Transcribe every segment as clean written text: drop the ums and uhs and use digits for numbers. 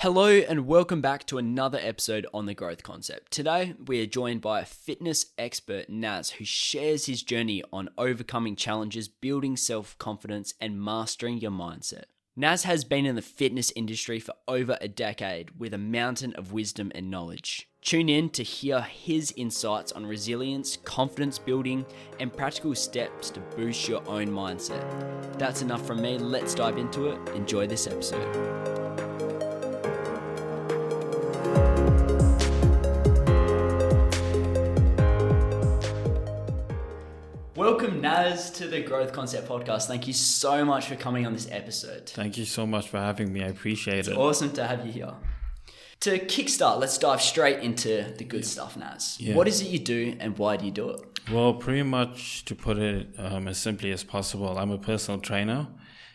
Hello and welcome back to another episode on the Growth Concept. Today we are joined by a fitness expert, Naz, who shares his journey on overcoming challenges, building self-confidence and mastering your mindset. Naz has been in the fitness industry for over a decade with a mountain of wisdom and knowledge. Tune in to hear his insights on resilience, confidence building, and practical steps to boost your own mindset. That's enough from me. Let's dive into it. Enjoy this episode. Welcome, Naz, to the Growth Concept podcast. Thank you so much for coming on this episode. Thank you so much for having me. I appreciate it. It's awesome to have you here. To kickstart, let's dive straight into the good stuff, Naz. Yeah. What is it you do and why do you do it? Well, pretty much to put it as simply as possible, I'm a personal trainer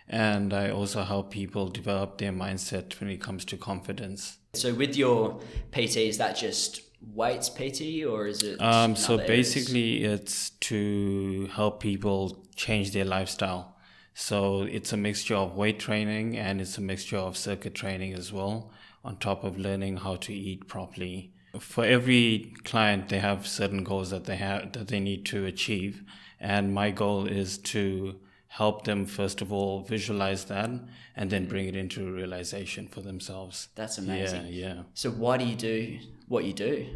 and I also help people develop their mindset when it comes to confidence. So with your PT, is that just weights PT or is it so basically it's to help people change their lifestyle. So it's a mixture of weight training and it's a mixture of circuit training as well, on top of learning how to eat properly. For every client, they have certain goals that they need to achieve, and my goal is to help them first of all visualize that and then bring it into realization for themselves. That's amazing. Yeah. So why do you do what you do?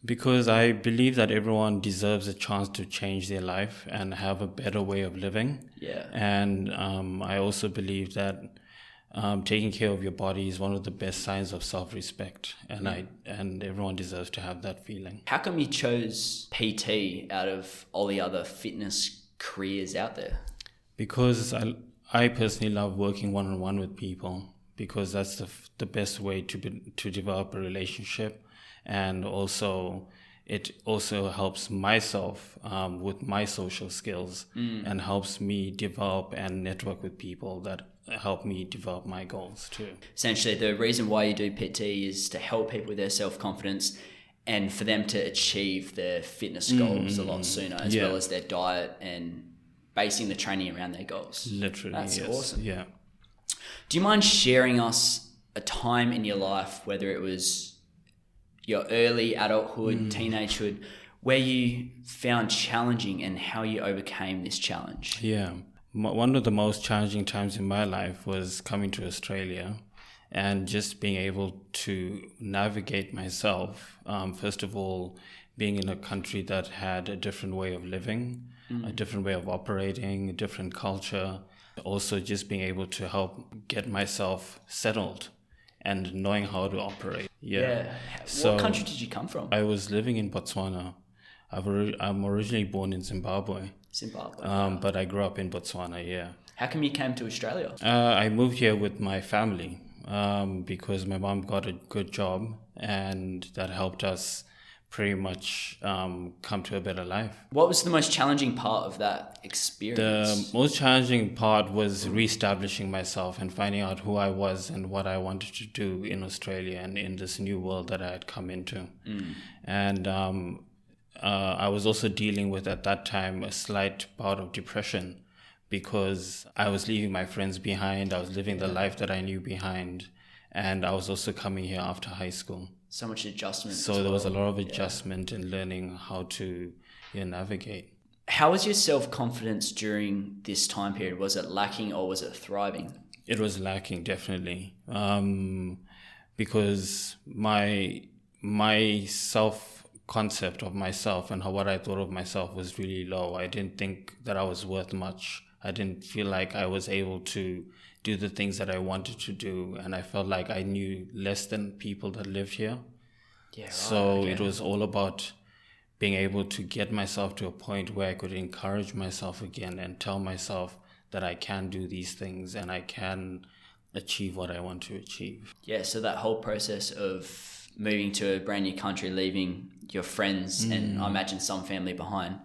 Because I believe that everyone deserves a chance to change their life and have a better way of living. Yeah. And I also believe that taking care of your body is one of the best signs of self-respect, and everyone deserves to have that feeling. How come you chose PT out of all the other fitness careers out there? Because I personally love working one-on-one with people, because that's the best way to develop a relationship, and also it also helps myself with my social skills and helps me develop and network with people that help me develop my goals too. Essentially, the reason why you do PT is to help people with their self-confidence and for them to achieve their fitness goals a lot sooner, as well as their diet and basing the training around their goals. Literally, That's yes. awesome. Yeah. Do you mind sharing us a time in your life, whether it was your early adulthood, teenagehood, where you found challenging and how you overcame this challenge? Yeah. One of the most challenging times in my life was coming to Australia and just being able to navigate myself. First of all, being in a country that had a different way of living, a different way of operating, a different culture. Also just being able to help get myself settled and knowing how to operate. Yeah. What country did you come from? I was living in Botswana. I'm originally born in Zimbabwe. But I grew up in Botswana, yeah. How come you came to Australia? I moved here with my family because my mom got a good job and that helped us pretty much come to a better life. What was the most challenging part of that experience? The most challenging part was reestablishing myself and finding out who I was and what I wanted to do in Australia and in this new world that I had come into. And I was also dealing with, at that time, a slight bout of depression because I was leaving my friends behind. I was living the life that I knew behind. And I was also coming here after high school. So much adjustment. So there was a lot of adjustment in learning how to navigate. How was your self-confidence during this time period? Was it lacking or was it thriving? It was lacking, definitely. Because my self-concept of myself and what I thought of myself was really low. I didn't think that I was worth much. I didn't feel like I was able to do the things that I wanted to do, and I felt like I knew less than people that lived here. Yeah, right, so it was all about being able to get myself to a point where I could encourage myself again and tell myself that I can do these things and I can achieve what I want to achieve. Yeah, so that whole process of moving to a brand new country, leaving your friends and I imagine some family behind,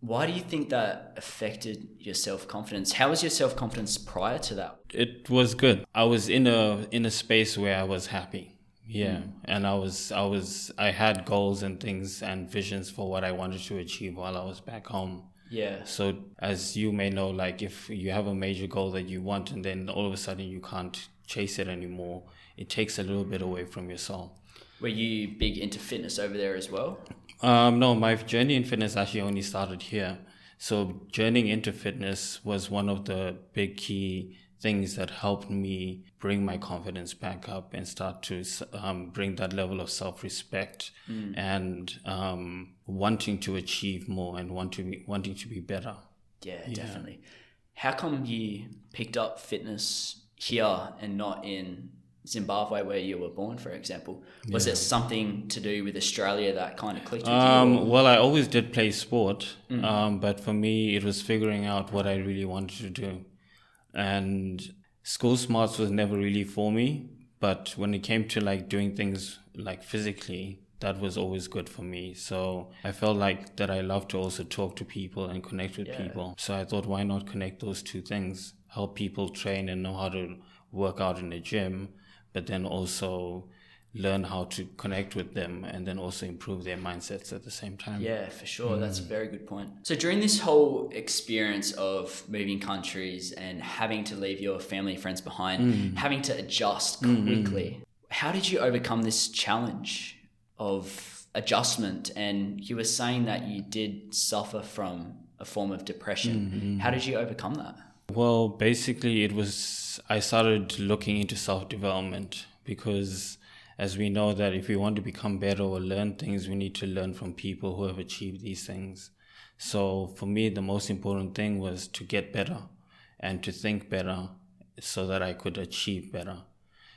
why do you think that affected your self-confidence? How was your self-confidence prior to that? It was good. I was in a space where I was happy. Yeah. And I had goals and things and visions for what I wanted to achieve while I was back home. Yeah. So as you may know, like if you have a major goal that you want and then all of a sudden you can't chase it anymore, it takes a little bit away from your soul. Were you big into fitness over there as well? No, my journey in fitness actually only started here. So journeying into fitness was one of the big key things that helped me bring my confidence back up and start to bring that level of self-respect and wanting to achieve more and wanting to be better. Yeah, definitely. How come you picked up fitness here and not in Zimbabwe where you were born, for example? Was it something to do with Australia that kind of clicked with you? Well, I always did play sport, but for me, it was figuring out what I really wanted to do. And school smarts was never really for me, but when it came to like doing things like physically, that was always good for me. So I felt like that I love to also talk to people and connect with people. So I thought, why not connect those two things? Help people train and know how to work out in the gym, but then also learn how to connect with them and then also improve their mindsets at the same time. Yeah, for sure. That's a very good point. So during this whole experience of moving countries and having to leave your family and friends behind, having to adjust quickly, how did you overcome this challenge of adjustment? And you were saying that you did suffer from a form of depression. How did you overcome that? Well, basically I started looking into self-development because as we know that if we want to become better or learn things, we need to learn from people who have achieved these things. So for me, the most important thing was to get better and to think better so that I could achieve better.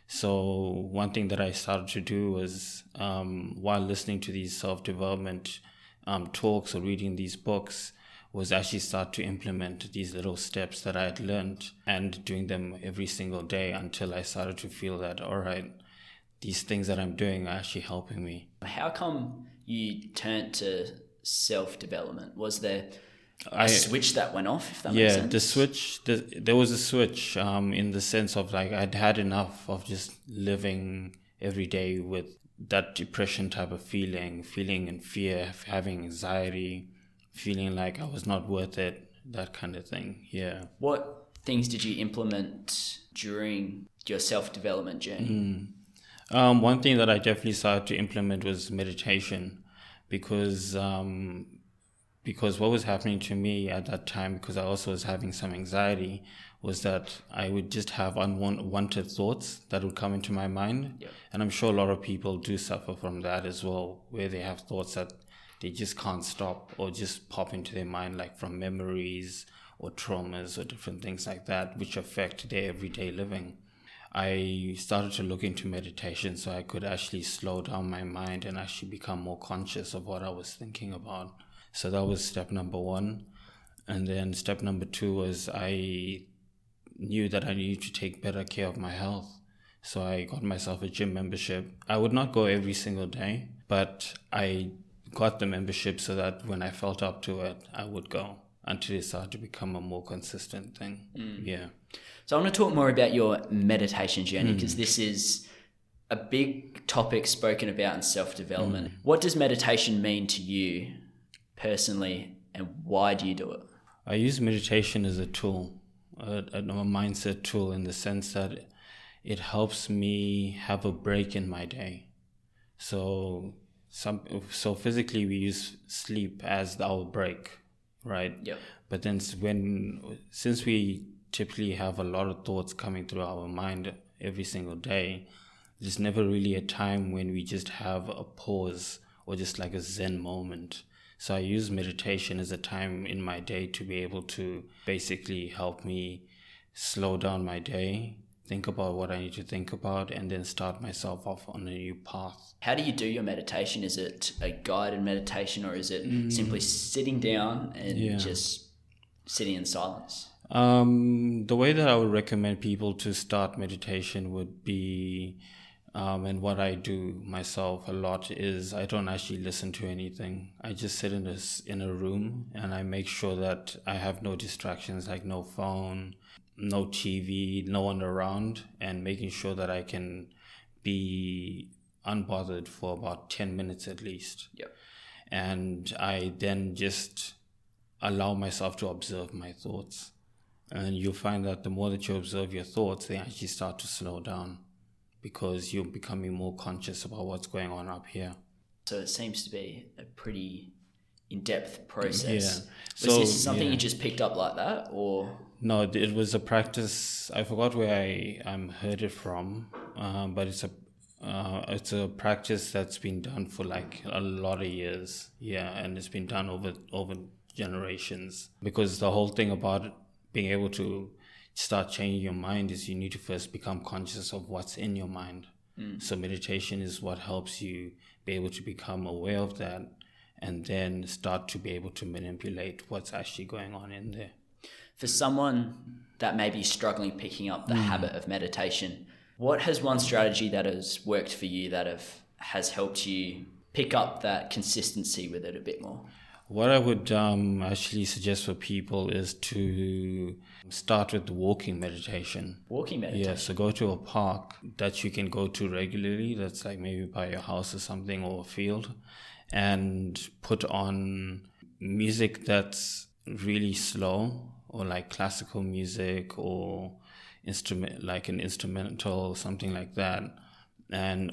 So one thing that I started to do was while listening to these self-development talks or reading these books, was actually start to implement these little steps that I had learned and doing them every single day until I started to feel that, all right, these things that I'm doing are actually helping me. How come you turned to self-development? Was there a switch that went off, if that makes sense? There was a switch in the sense of like I'd had enough of just living every day with that depression type of feeling in fear, having anxiety, feeling like I was not worth it, that kind of thing. Yeah. What things did you implement during your self-development journey? One thing that I definitely started to implement was meditation because what was happening to me at that time, because I also was having some anxiety, was that I would just have unwanted thoughts that would come into my mind. Yep. And I'm sure a lot of people do suffer from that as well, where they have thoughts that they just can't stop or just pop into their mind, like from memories or traumas or different things like that, which affect their everyday living. I started to look into meditation so I could actually slow down my mind and actually become more conscious of what I was thinking about. So that was step number one. And then step number two was I knew that I needed to take better care of my health. So I got myself a gym membership. I would not go every single day, but I got the membership so that when I felt up to it, I would go until it started to become a more consistent thing. Yeah. So I want to talk more about your meditation journey because this is a big topic spoken about in self-development. What does meditation mean to you personally and why do you do it? I use meditation as a tool, a mindset tool, in the sense that it helps me have a break in my day. So physically we use sleep as our break, right? Yep. But then since we typically have a lot of thoughts coming through our mind every single day, there's never really a time when we just have a pause or just like a Zen moment. So I use meditation as a time in my day to be able to basically help me slow down my day, think about what I need to think about, and then start myself off on a new path. How do you do your meditation? Is it a guided meditation or is it simply sitting down and just sitting in silence? The way that I would recommend people to start meditation would be, and what I do myself a lot is I don't actually listen to anything. I just sit in a room and I make sure that I have no distractions, like no phone, no TV, no one around, and making sure that I can be unbothered for about 10 minutes at least. Yep. And I then just allow myself to observe my thoughts. And you'll find that the more that you observe your thoughts, they actually start to slow down because you're becoming more conscious about what's going on up here. So it seems to be a pretty in-depth process. Yeah. Was this something you just picked up like that, or? No, it was a practice. I forgot where I heard it from, but it's a practice that's been done for like a lot of years. Yeah, and it's been done over generations. Because the whole thing about being able to start changing your mind is you need to first become conscious of what's in your mind. So meditation is what helps you be able to become aware of that, and then start to be able to manipulate what's actually going on in there. For someone that may be struggling picking up the habit of meditation, what has one strategy that has worked for you that has helped you pick up that consistency with it a bit more? What I would actually suggest for people is to start with walking meditation. Walking meditation? Yeah, so go to a park that you can go to regularly, that's like maybe by your house or something, or a field, and put on music that's really slow, or like classical music, or like an instrumental or something like that,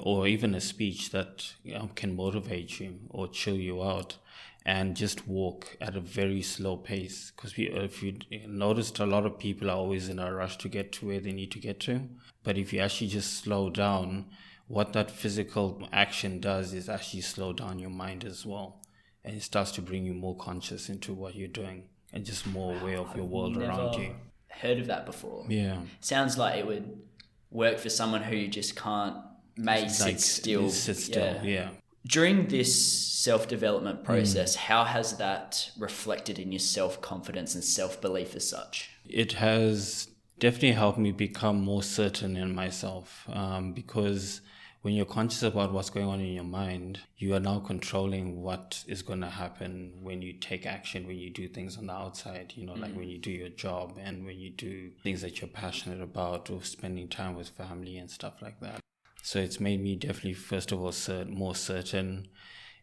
or even a speech that can motivate you or chill you out, and just walk at a very slow pace. Because if you noticed, a lot of people are always in a rush to get to where they need to get to, but if you actually just slow down, what that physical action does is actually slow down your mind as well, and it starts to bring you more conscious into what you're doing and just more aware of your world around you. Heard of that before. Yeah. Sounds like it would work for someone who just sit still. Sit still, yeah. During this self-development process, how has that reflected in your self-confidence and self-belief as such? It has definitely helped me become more certain in myself, because when you're conscious about what's going on in your mind, you are now controlling what is going to happen when you take action, when you do things on the outside, like when you do your job and when you do things that you're passionate about, or spending time with family and stuff like that. So it's made me definitely, first of all, more certain.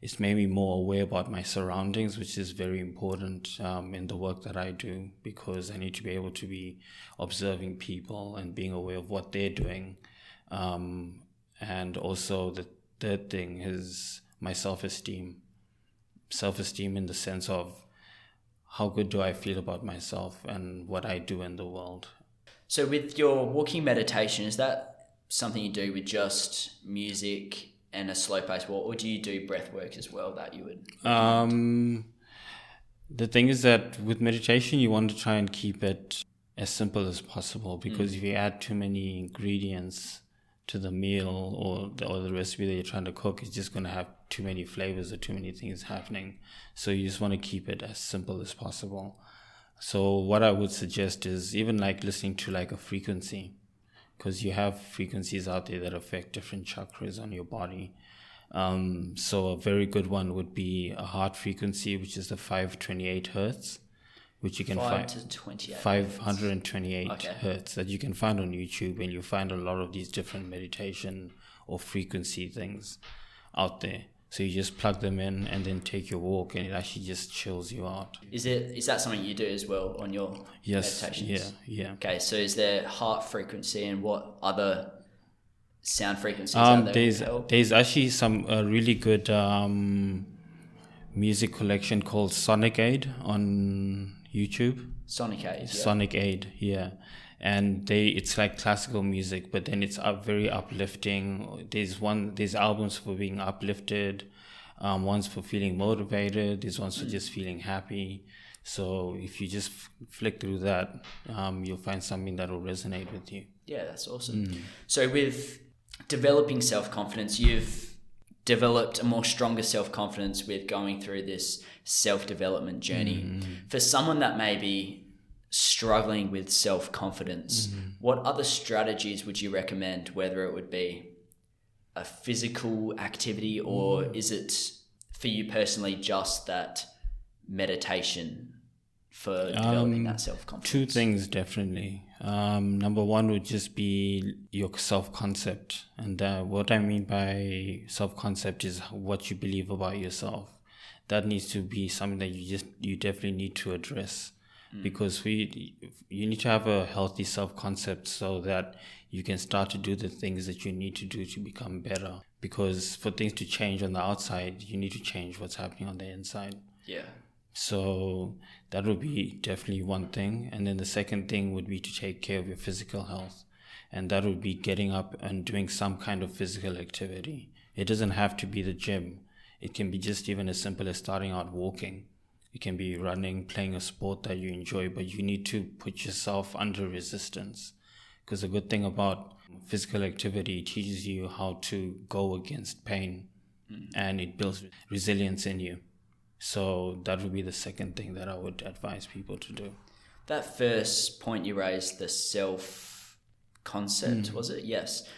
It's made me more aware about my surroundings, which is very important in the work that I do, because I need to be able to be observing people and being aware of what they're doing. And also the third thing is my self-esteem. Self-esteem in the sense of how good do I feel about myself and what I do in the world. So with your walking meditation, is that something you do with just music and a slow pace walk, or do you do breath work as well that you would recommend? The thing is that with meditation, you want to try and keep it as simple as possible, because if you add too many ingredients to the meal or the recipe that you're trying to cook, it's just going to have too many flavors or too many things happening. So you just want to keep it as simple as possible. So what I would suggest is even like listening to like a frequency, because you have frequencies out there that affect different chakras on your body. So a very good one would be a heart frequency, which is the 528 hertz, which you can find 528 hertz that you can find on YouTube, and you find a lot of these different meditation or frequency things out there. So you just plug them in and then take your walk, and it actually just chills you out. Is that something you do as well on your meditations? Yeah. Okay, so is there heart frequency, and what other sound frequencies are there? There's actually some really good music collection called Sonic Aid on YouTube. Sonic Aid, yeah. Sonic Aid, yeah. And it's like classical music, but then it's very uplifting. There's albums for being uplifted, ones for feeling motivated, there's ones for just feeling happy. So if you just flick through that, you'll find something that will resonate with you. Yeah, that's awesome. So with developing self-confidence, you've developed a more stronger self-confidence with going through this self-development journey. For someone that may be struggling with self-confidence, what other strategies would you recommend, whether it would be a physical activity or is it for you personally just that meditation for developing that self-confidence? Two things definitely. Number one would just be your self-concept, and what I mean by self-concept is what you believe about yourself. That needs to be something that you definitely need to address. because you need to have a healthy self-concept so that you can start to do the things that you need to do to become better. Because for things to change on the outside, you need to change what's happening on the inside. Yeah. So that would be definitely one thing. And then the second thing would be to take care of your physical health. And that would be getting up and doing some kind of physical activity. It doesn't have to be the gym. It can be just even as simple as starting out walking. It can be running, playing a sport that you enjoy, but you need to put yourself under resistance. Because the good thing about physical activity, it teaches you how to go against pain, and it builds resilience in you. So that would be the second thing that I would advise people to do. That first point you raised, the self-concept, was it? Yes.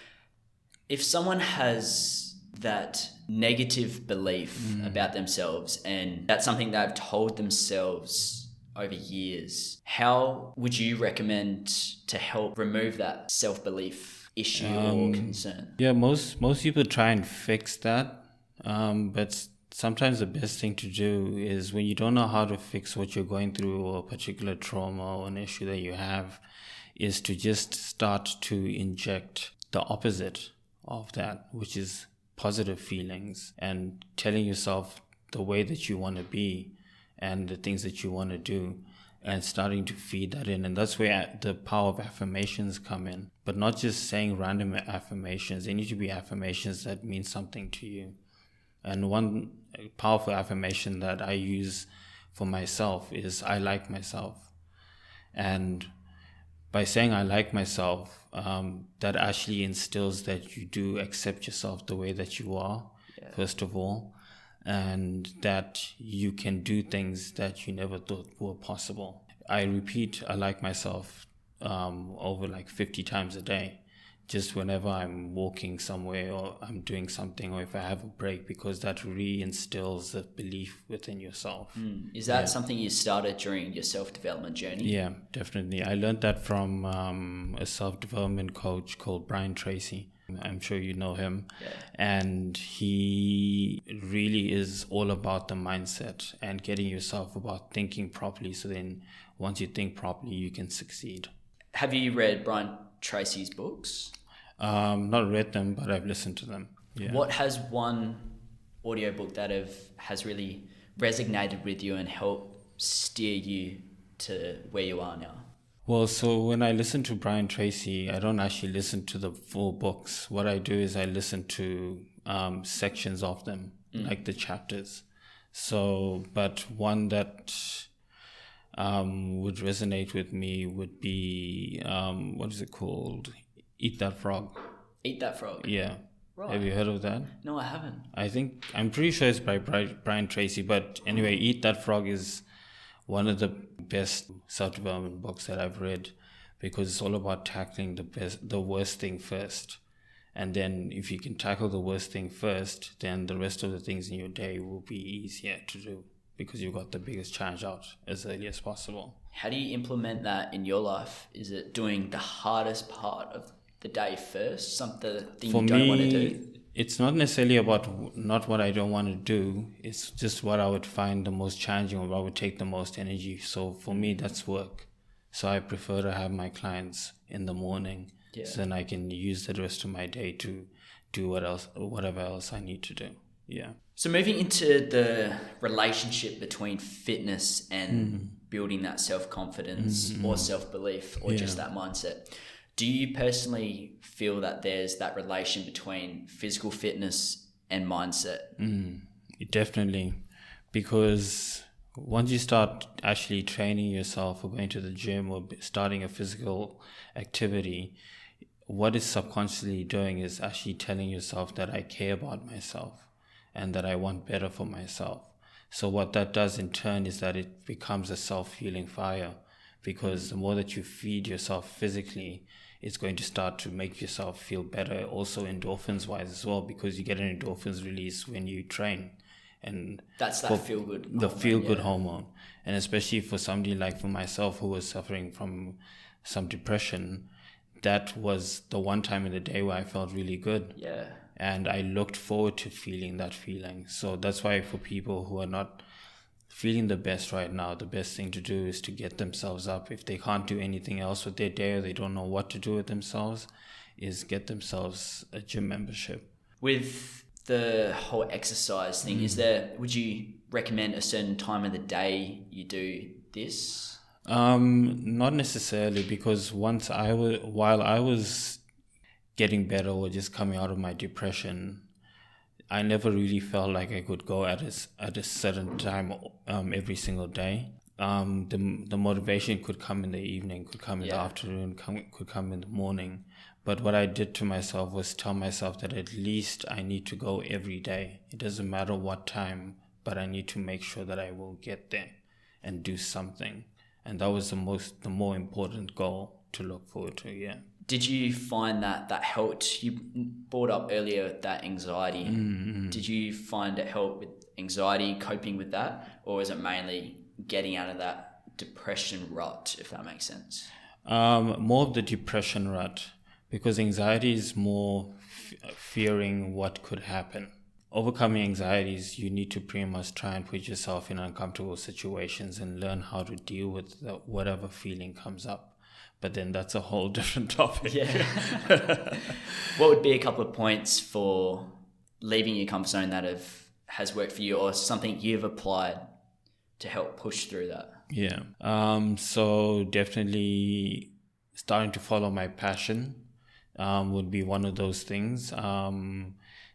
If someone has that negative belief about themselves, and that's something they've told themselves over years, how would you recommend to help remove that self-belief issue or concern? Yeah, most people try and fix that, but sometimes the best thing to do is when you don't know how to fix what you're going through, or a particular trauma or an issue that you have, is to just start to inject the opposite of that, which is positive feelings, and telling yourself the way that you want to be and the things that you want to do, and starting to feed that in. And that's where the power of affirmations come in. But not just saying random affirmations. They need to be affirmations that mean something to you. And one powerful affirmation that I use for myself is, I like myself. And by saying I like myself, that actually instills that you do accept yourself the way that you are, first of all, and that you can do things that you never thought were possible. I repeat, I like myself over like 50 times a day, just whenever I'm walking somewhere or I'm doing something, or if I have a break, because that reinstills the belief within yourself. Is that something you started during your self-development journey? Yeah, definitely. I learned that from a self-development coach called Brian Tracy. I'm sure you know him. Yeah. And he really is all about the mindset and getting yourself about thinking properly. So then once you think properly, you can succeed. Have you read Brian Tracy's books? Not read them, but I've listened to them. Yeah. What has one audiobook that has really resonated with you and helped steer you to where you are now? Well, so when I listen to Brian Tracy, I don't actually listen to the full books. What I do is I listen to sections of them, like the chapters. So, but one that would resonate with me would be, what is it called? Eat That Frog. Eat That Frog? Yeah. Right. Have you heard of that? No, I haven't. I'm pretty sure it's by Brian Tracy, but anyway, Eat That Frog is one of the best self-development books that I've read, because it's all about tackling the worst thing first. And then if you can tackle the worst thing first, then the rest of the things in your day will be easier to do, because you've got the biggest challenge out as early as possible. How do you implement that in your life? Is it doing the hardest part of the day first, something you don't want to do? It's not necessarily about not what I don't want to do. It's just what I would find the most challenging, or what would take the most energy. So for me, that's work. So I prefer to have my clients in the morning, so then I can use the rest of my day to do whatever else I need to do. Yeah. So moving into the relationship between fitness and building that self-confidence or self-belief, or just that mindset. Do you personally feel that there's that relation between physical fitness and mindset? Definitely, because once you start actually training yourself, or going to the gym, or starting a physical activity, what it's subconsciously doing is actually telling yourself that I care about myself and that I want better for myself. So what that does in turn is that it becomes a self-fueling fire, because the more that you feed yourself physically, it's going to start to make yourself feel better, also endorphins wise as well, because you get an endorphins release when you train. And that's that feel-good hormone. The feel-good hormone. And especially for somebody like for myself, who was suffering from some depression, that was the one time in the day where I felt really good. Yeah. And I looked forward to feeling that feeling. So that's why for people who are not feeling the best right now, the best thing to do is to get themselves up. If they can't do anything else with their day, or they don't know what to do with themselves, is get themselves a gym membership. With the whole exercise thing, would you recommend a certain time of the day you do this? Not necessarily, because while I was getting better or just coming out of my depression, I never really felt like I could go at a certain time every single day. The motivation could come in the evening, could come in the afternoon, could come in the morning. But what I did to myself was tell myself that at least I need to go every day. It doesn't matter what time, but I need to make sure that I will get there and do something. And that was the more important goal to look forward to, yeah. Did you find that helped? You brought up earlier that anxiety. Mm-hmm. Did you find it helped with anxiety, coping with that? Or was it mainly getting out of that depression rut, if that makes sense? More of the depression rut, because anxiety is more fearing what could happen. Overcoming anxieties, you need to pretty much try and put yourself in uncomfortable situations and learn how to deal with whatever feeling comes up. But then that's a whole different topic. Yeah. What would be a couple of points for leaving your comfort zone that has worked for you, or something you've applied to help push through that? Yeah. So definitely starting to follow my passion would be one of those things.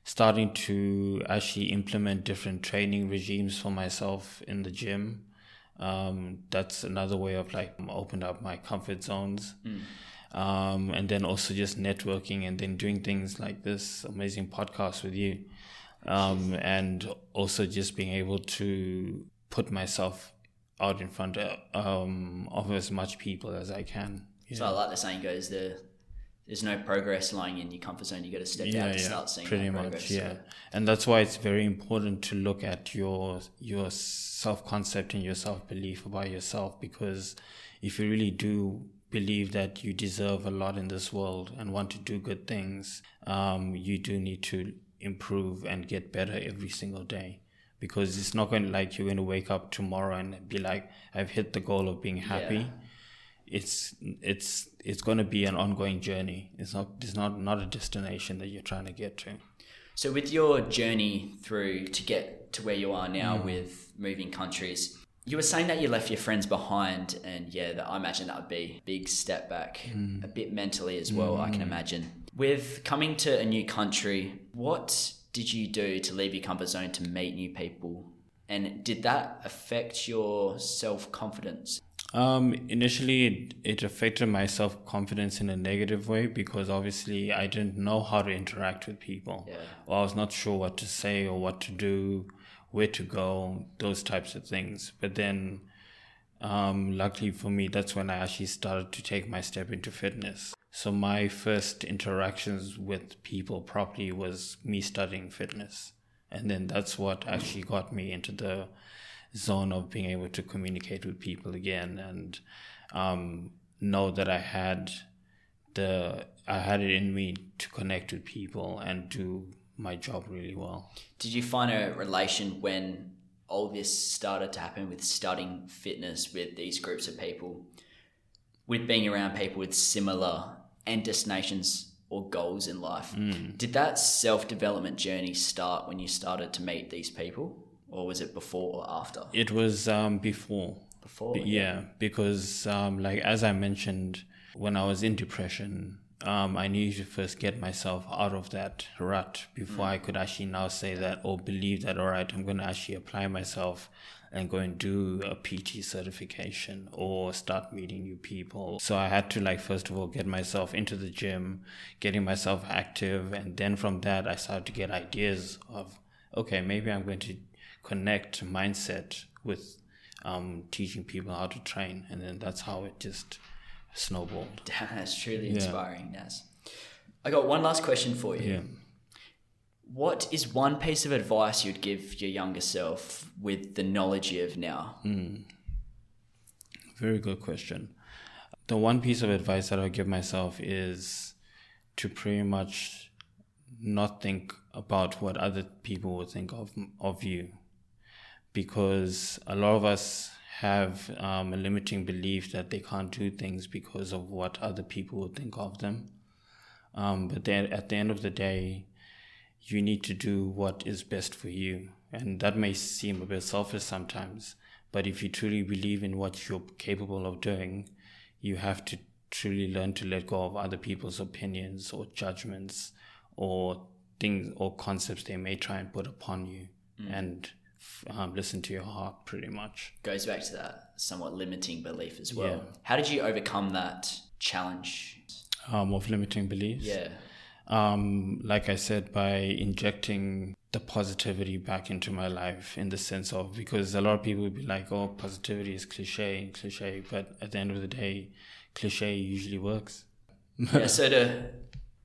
Starting to actually implement different training regimes for myself in the gym. That's another way of opened up my comfort zones. And then also just networking, and then doing things like this amazing podcast with you. And also just being able to put myself out in front of as much people as I can. Yeah. So I like the saying goes, there's no progress lying in your comfort zone. You got to step out and start seeing pretty that much, progress. yeah. So. And that's why it's very important to look at your self-concept and your self-belief about yourself, because if you really do believe that you deserve a lot in this world and want to do good things, you do need to improve and get better every single day. Because it's not going to you're going to wake up tomorrow and be like, I've hit the goal of being happy. Yeah. It's going to be an ongoing journey. It's not a destination that you're trying to get to. So with your journey through to get to where you are now with moving countries, you were saying that you left your friends behind, and I imagine that would be a big step back, a bit mentally as well, I can imagine. With coming to a new country, what did you do to leave your comfort zone to meet new people? And did that affect your self-confidence? Initially, it affected my self-confidence in a negative way, because obviously I didn't know how to interact with people. Yeah. Or I was not sure what to say or what to do, where to go, those types of things. But then, luckily for me, that's when I actually started to take my step into fitness. So my first interactions with people properly was me studying fitness. And then that's what actually got me into the zone of being able to communicate with people again, and know that I had it in me to connect with people and do my job really well. Did you find a relation when all this started to happen with studying fitness with these groups of people, with being around people with similar end destinations or goals in life? Did that self-development journey start when you started to meet these people? Or was it before or after? It was before. Before? Yeah, because as I mentioned, when I was in depression, I needed to first get myself out of that rut before I could actually now say that, or believe that, all right, I'm going to actually apply myself and go and do a PT certification or start meeting new people. So I had to first of all get myself into the gym, getting myself active, and then from that I started to get ideas of, okay, maybe I'm going to connect mindset with teaching people how to train, and then that's how it just snowballed. That's truly inspiring, Naz. I got one last question for you. Yeah. What is one piece of advice you'd give your younger self with the knowledge you have now? Very good question. The one piece of advice that I'll give myself is to pretty much not think about what other people will think of you. because a lot of us have a limiting belief that they can't do things because of what other people would think of them. But then at the end of the day, you need to do what is best for you. And that may seem a bit selfish sometimes, but if you truly believe in what you're capable of doing, you have to truly learn to let go of other people's opinions or judgments or things or concepts they may try and put upon you, and listen to your heart, pretty much. Goes back to that somewhat limiting belief as well. Yeah. How did you overcome that challenge? Of limiting beliefs? Yeah. Like I said, by injecting the positivity back into my life, in the sense of, because a lot of people would be like, oh, positivity is cliche, but at the end of the day, cliche usually works. Yeah, so to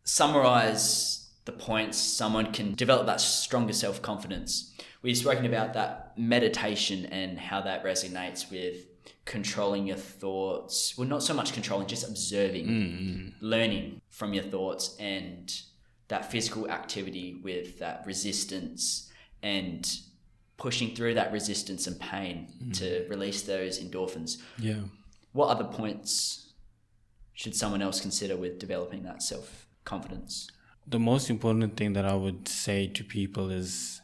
summarize the points, someone can develop that stronger self-confidence. We've spoken about that meditation and how that resonates with controlling your thoughts. Well, not so much controlling, just observing, learning from your thoughts, and that physical activity with that resistance and pushing through that resistance and pain to release those endorphins. Yeah. What other points should someone else consider with developing that self-confidence? The most important thing that I would say to people is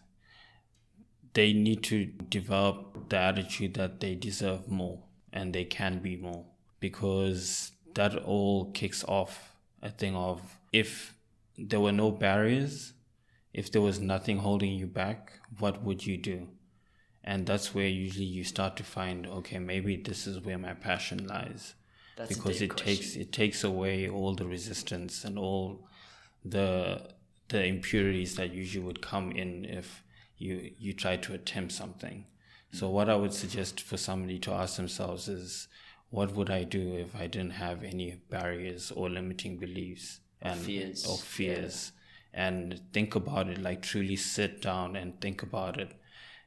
they need to develop the attitude that they deserve more and they can be more, because that all kicks off a thing of, if there were no barriers, if there was nothing holding you back, what would you do? And that's where usually you start to find, okay, maybe this is where my passion lies. That's because it takes away all the resistance and all the impurities that usually would come in if you try to attempt something. So what I would suggest for somebody to ask themselves is, what would I do if I didn't have any barriers or limiting beliefs and fears? And think about it, like truly sit down and think about it.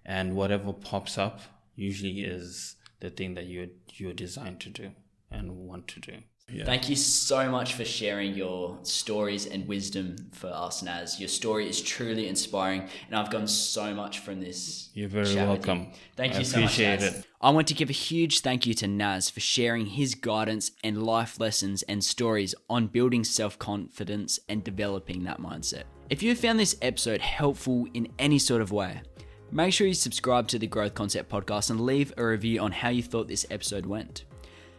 And whatever pops up usually is the thing that you're designed to do and want to do. Yeah. Thank you so much for sharing your stories and wisdom for us, Naz. Your story is truly inspiring, and I've gotten so much from this. You're very welcome. Thank you so much, Naz. Appreciate it. I want to give a huge thank you to Naz for sharing his guidance and life lessons and stories on building self-confidence and developing that mindset. If you found this episode helpful in any sort of way, make sure you subscribe to the Growth Concept podcast and leave a review on how you thought this episode went.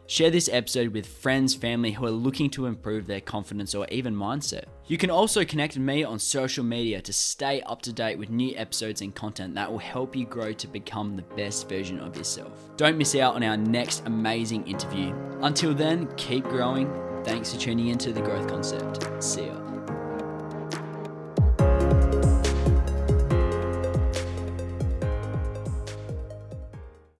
Share this episode with friends, family who are looking to improve their confidence or even mindset. You can also connect with me on social media to stay up to date with new episodes and content that will help you grow to become the best version of yourself. Don't miss out on our next amazing interview. Until then, keep growing. Thanks for tuning into the Growth Concept. See ya.